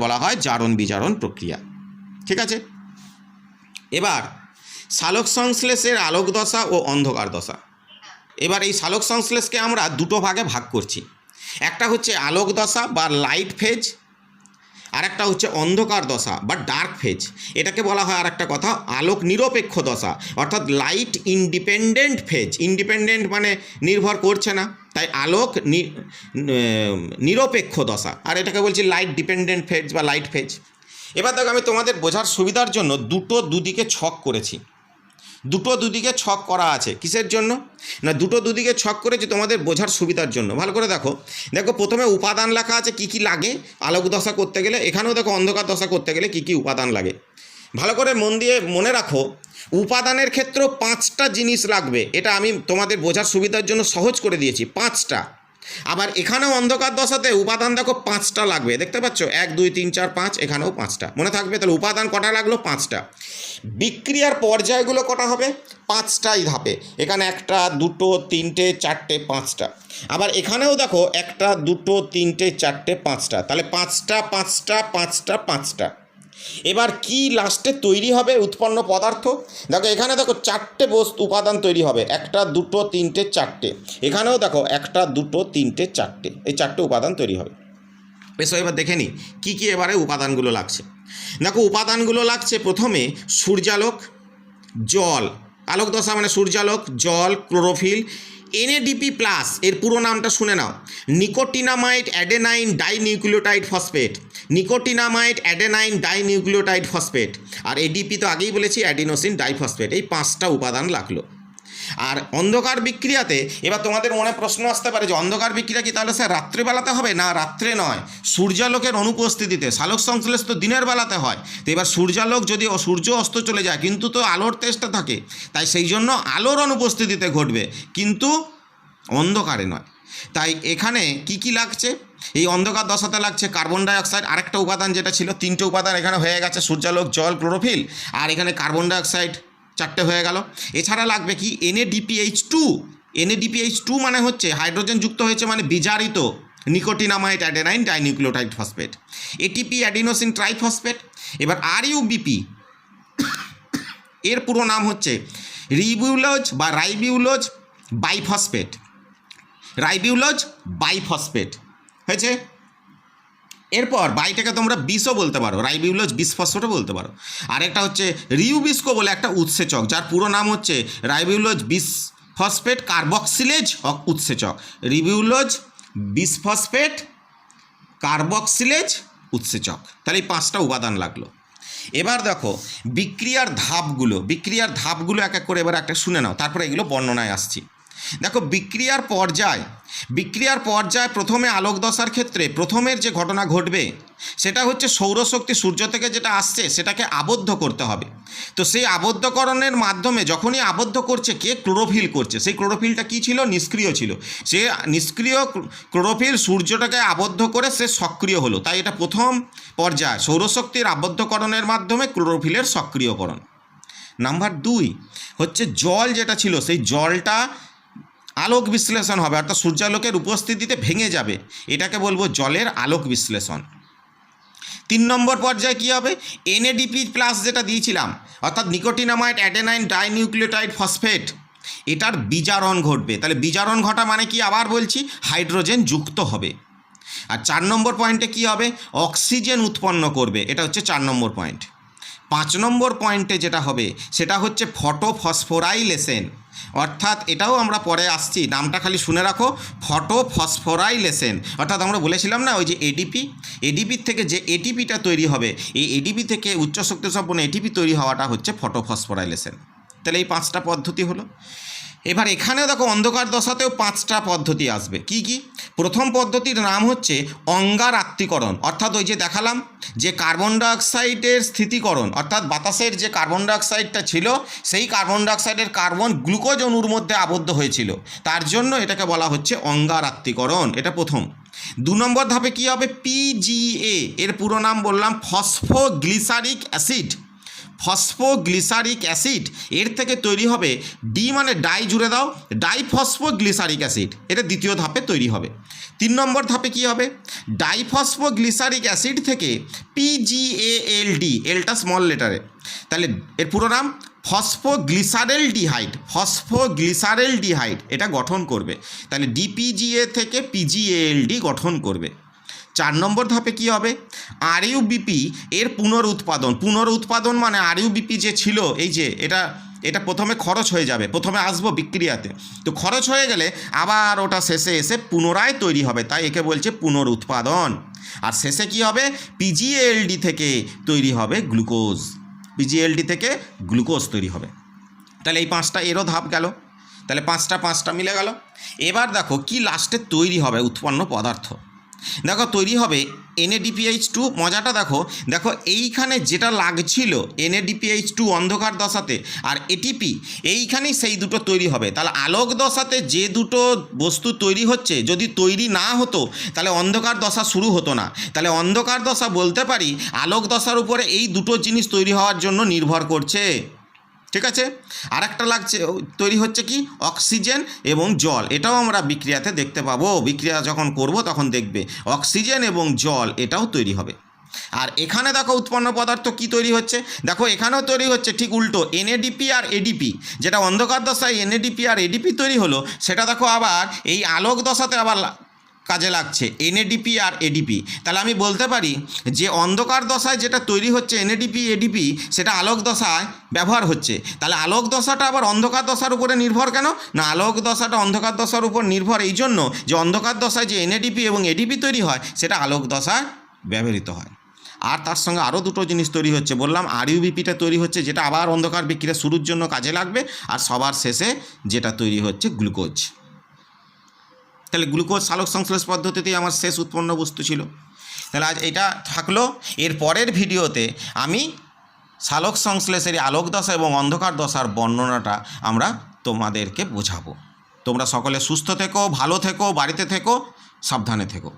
বলা হয় জারণ বিজারণ প্রক্রিয়া। ঠিক আছে, এবার সালোক সংশ্লেষের আলোক দশা ও অন্ধকার দশা। এবার এই সালোক সংশ্লেষকে আমরা দুটো ভাগে ভাগ করছি, একটা হচ্ছে আলোক দশা বা লাইট ফেজ, আর একটা হচ্ছে অন্ধকার দশা বা ডার্ক ফেজ। এটাকে বলা হয় আর একটা কথা আলোক নিরপেক্ষ দশা, অর্থাৎ লাইট ইন্ডিপেন্ডেন্ট ফেজ। ইন্ডিপেন্ডেন্ট মানে নির্ভর করছে না, তাই আলোক নিরপেক্ষ দশা, আর এটাকে বলছি লাইট ডিপেন্ডেন্ট ফেজ বা লাইট ফেজ। এবার দেখো আমি তোমাদের বোঝার সুবিধার জন্য দুদিকে ছক করেছি। দুদিকে ছক করা আছে কিসের জন্য না, দুদিকে ছক করেছি তোমাদের বোঝার সুবিধার জন্য। ভালো করে দেখো, প্রথমে উপাদান লেখা আছে কি কি লাগে আলোক দশা করতে গেলে, এখানেও দেখো অন্ধকার দশা করতে গেলে কি কি উপাদান লাগে। ভালো করে মন দিয়ে মনে রাখো, উপাদানের ক্ষেত্রেও 5টা জিনিস লাগবে, এটা আমি তোমাদের বোঝার সুবিধার জন্য সহজ করে দিয়েছি 5টা। আবার এখানেও অন্ধকার দশাতে উপাদান দেখো 5টা লাগবে, দেখতে পাচ্ছ 1 2 3 4 5, এখানেও 5টা মনে থাকবে। তাহলে উপাদান কটা লাগলো? 5টা। বিক্রিয়ার পর্যায়গুলো কটা হবে? 5টাই ধাপে, এখানে 1টা 2টো 3টে 4টে 5টা। আবার এখানেও দেখো 1টা 2টো 3টে 4টে 5টা, তাহলে 5টা 5টা 5টা 5টা। এবার কি লাস্টে তৈরি হবে উৎপন্ন পদার্থ? দেখো এখানে দেখো 4টে উপাদান তৈরি হবে, 1টা 2টো 3টে 4টে, এখানেও দেখো 1টা 2টো 3টে 4টে, এই 4টে উপাদান তৈরি হবে। বেশ, এবার দেখে নিই কী কী এবারে উপাদানগুলো লাগছে। দেখো উপাদানগুলো লাগছে প্রথমে সূর্যালোক, জল, আলোক দশা মানে সূর্যালোক, জল, ক্লোরোফিল, এনএডিপি প্লাস, এর পুরো নামটা শুনে নাও, nicotinamide adenine dinucleotide phosphate, nicotinamide adenine dinucleotide phosphate, আর এডিপি তো আগেই বলেছি অ্যাডিনোসিন ডাইফসফেট। এই 5টা উপাদান লাগলো। আর অন্ধকার বিক্রিয়াতে এবার তোমাদের মনে প্রশ্ন আসতে পারে যে অন্ধকার বিক্রিয়া কি তাহলে স্যার রাত্রেবেলাতে হবে? না, রাত্রে নয়, সূর্যালোকের অনুপস্থিতিতে। সালোক সংশ্লেষ তো দিনের বেলাতে হয়, তো এবার সূর্যালোক যদি সূর্য অস্ত চলে যায় কিন্তু তো আলোর তেজটা থাকে, তাই সেই জন্য আলোর অনুপস্থিতিতে ঘটবে, কিন্তু অন্ধকারে নয়। তাই এখানে কি কি লাগছে? এই অন্ধকার দশাতে লাগছে কার্বন ডাইঅক্সাইড, আরেকটা উপাদান যেটা ছিল, 3টে উপাদান এখানে হয়ে গেছে, সূর্যালোক, জল, ক্লোরোফিল, আর এখানে কার্বন ডাইঅক্সাইড 4টে হয়ে গেল। এছাড়া লাগবে কি? NADPH2। NADPH2 মানে হচ্ছে হাইড্রোজেন যুক্ত হয়েছে মানে বিজারিত nicotinamide adenine dinucleotide phosphate, ATP adenosine triphosphate. এবার RUBP, এর পুরো নাম হচ্ছে রিবিউলোজ বা রাইবিউলোজ বাইফসফেট, রাইবিউলোজ বাইফসফেট হয়েছে। এরপর বাইটাকে তোমরা বিষও বলতে পারো, রাইবিউলোজ বিসফসফেটও বলতে পারো। আরেকটা হচ্ছে রিউবিস্কো বলে একটা উৎসেচক, যার পুরো নাম হচ্ছে রাইবিউলোজ বিসফসফেট কার্বক্সিলেজ উৎসেচক, রিবিউলোজ বিসফসফেট কার্বক্সিলেজ উৎসেচক। তাহলে এই 5টা উপাদান লাগলো। এবার দেখো বিক্রিয়ার ধাপগুলো এক এক করে এবার একটা শুনে নাও, তারপরে এগুলো বর্ণনায় আসছি। দেখো বিক্রিয়ার পর্যায় প্রথমে আলোক দশার ক্ষেত্রে প্রথমের যে ঘটনা ঘটবে সেটা হচ্ছে সৌরশক্তি সূর্য থেকে যেটা আসছে সেটাকে আবদ্ধ করতে হবে। তো সেই আবদ্ধকরণের মাধ্যমে যখনই আবদ্ধ করছে কে? ক্লোরোফিল করছে। সেই ক্লোরোফিলটা কী ছিল? নিষ্ক্রিয় ছিল। সে নিষ্ক্রিয় ক্লোরোফিল সূর্যটাকে আবদ্ধ করে সে সক্রিয় হলো, তাই এটা প্রথম পর্যায়, সৌরশক্তির আবদ্ধকরণের মাধ্যমে ক্লোরোফিলের সক্রিয়করণ। নাম্বার 2 হচ্ছে জল যেটা ছিল সেই জলটা আলোক বিশ্লেষণ হবে, অর্থাৎ সূর্যালোকের উপস্থিতিতে ভেঙে যাবে, এটাকে বলবো জলের আলোক বিশ্লেষণ। 3 নম্বর পর্যায়ে কী হবে? NADP প্লাস যেটা দিয়েছিলাম, অর্থাৎ নিকোটিনামাইড অ্যাডেনাইন ডাইনিউক্লিওটাইড ফসফেট, এটার বিজারণ ঘটবে। তাহলে বিজারণ ঘটা মানে কি? আবার বলছি, হাইড্রোজেন যুক্ত হবে। আর 4 নম্বর পয়েন্টে কী হবে? অক্সিজেন উৎপন্ন করবে, এটা হচ্ছে 4 নম্বর পয়েন্ট। 5 নম্বর পয়েন্টে যেটা হবে সেটা হচ্ছে ফটোফসফোরাইলেশন, অর্থাৎ এটাও আমরা পরে আসছি, নামটা খালি শুনে রাখো, ফটোফসফোরাইলেশন। অর্থাৎ আমরা বলেছিলাম না ওই যে এডিপির থেকে যে এটিপিটা তৈরি হবে, এই এডিপি থেকে উচ্চ শক্তি সম্পন্ন এটিপি তৈরি হওয়াটা হচ্ছে ফটোফসফোরাইলেশন। তাহলে এই 5টা পদ্ধতি হলো। এবার এখানেও দেখো অন্ধকার দশাতেও 5টা পদ্ধতি আসবে। কি কি? প্রথম পদ্ধতির নাম হচ্ছে অঙ্গারাত্মীকরণ, অর্থাৎ ওই যে দেখালাম যে কার্বন ডাইঅক্সাইডের স্থিতিকরণ, অর্থাৎ বাতাসের যে কার্বন ডাইঅক্সাইডটা ছিল সেই কার্বন ডাইঅক্সাইডের কার্বন গ্লুকোজ অণুর মধ্যে আবদ্ধ হয়েছিল, তার জন্য এটাকে বলা হচ্ছে অঙ্গারাত্মীকরণ। এটা প্রথম। 2 নম্বর ধাপে কী হবে? PGA, এর পুরো নাম বললাম ফসফোগ্লিসারিক অ্যাসিড, ফসফোগ্লিসারিক অ্যাসিড, এর থেকে তৈরি হবে ডি মানে ডাই জুড়ে দাও, ডাইফসফোগ্লিসারিক অ্যাসিড, এটা দ্বিতীয় ধাপে তৈরি হবে। 3 নম্বর ধাপে কি হবে, ডাইফসফোগ্লিসারিক অ্যাসিড থেকে PGALD, এলটা স্মল লেটারে, তাহলে এর পুরো নাম ফসফোগ্লিসারেলডিহাইড, এটা গঠন করবে। তাহলে DPGA থেকে PGALD গঠন করবে। 4 নম্বর ধাপে কি হবে, RUBP এর পুনরুৎপাদন মানে RUBP যে ছিল, এই যে এটা প্রথমে খরচ হয়ে যাবে, প্রথমে আসবো বিক্রিয়াতে, তো খরচ হয়ে গেলে আবার ওটা শেষে এসে পুনরায় তৈরি হবে, তাই একে বলছে পুনরুৎপাদন। আর শেষে কি হবে, PGALD থেকে তৈরি হবে গ্লুকোজ, PGALD থেকে গ্লুকোজ তৈরি হবে। তাহলে এই 5টা এরও ধাপ গেল, তাহলে 5টা মিলে গেল। এবার দেখো কি লাস্টে তৈরি হবে উৎপন্ন পদার্থ, দেখো তৈরি হবে NADPH2। মজাটা দেখো এইখানে যেটা লাগছিল NADPH2 অন্ধকার দশাতে আর ATP, এইখানেই সেই দুটো তৈরি হবে। তাহলে আলোক দশাতে যে দুটো বস্তু তৈরি হচ্ছে যদি তৈরি না হতো তাহলে অন্ধকার দশা শুরু হতো না। তাহলে অন্ধকার দশা বলতে পারি আলোক দশার উপরে এই দুটো জিনিস তৈরি হওয়ার জন্য নির্ভর করছে, ঠিক আছে। আর একটা লাগছে তৈরি হচ্ছে কি, অক্সিজেন এবং জল, এটাও আমরা বিক্রিয়াতে দেখতে পাবো, বিক্রিয়া যখন করব তখন দেখবে অক্সিজেন এবং জল এটাও তৈরি হবে। আর এখানে দেখো উৎপন্ন পদার্থ কি তৈরি হচ্ছে, দেখো এখানেও তৈরি হচ্ছে ঠিক উল্টো, NADP আর ADP, যেটা অন্ধকার দশায় NADP আর ADP তৈরি হলো, সেটা দেখো আবার এই আলোক দশাতে আবার কাজে লাগছে NADP আর ADP। তাহলে আমি বলতে পারি যে অন্ধকার দশায় যেটা তৈরি হচ্ছে NADP ADP, সেটা আলোক দশায় ব্যবহার হচ্ছে। তাহলে আলোক দশাটা আবার অন্ধকার দশার উপরে নির্ভর কেন না, আলোক দশাটা অন্ধকার দশার উপর নির্ভর এই জন্য যে অন্ধকার দশায় যে NADP এবং ADP তৈরি হয় সেটা আলোক দশায় ব্যবহৃত হয়। আর তার সঙ্গে আরও দুটো জিনিস তৈরি হচ্ছে, বললাম RUBPটা তৈরি হচ্ছে যেটা আবার অন্ধকার বিক্রিয়া শুরুর জন্য কাজে লাগবে, আর সবার শেষে যেটা তৈরি হচ্ছে গ্লুকোজ। তাহলে গ্লুকোজ সালোক সংশ্লেষ পদ্ধতিতেই আমার শেষ উৎপন্ন বস্তু ছিল। তাহলে আজ এটা থাকলো, এর পরের ভিডিওতে আমি সালোক সংশ্লেষের আলোক দশা এবং অন্ধকার দশার বর্ণনাটা আমরা তোমাদেরকে বোঝাবো। তোমরা সকলে সুস্থ থেকো, ভালো থেকো, বাড়িতে থেকো, সাবধানে থেকো।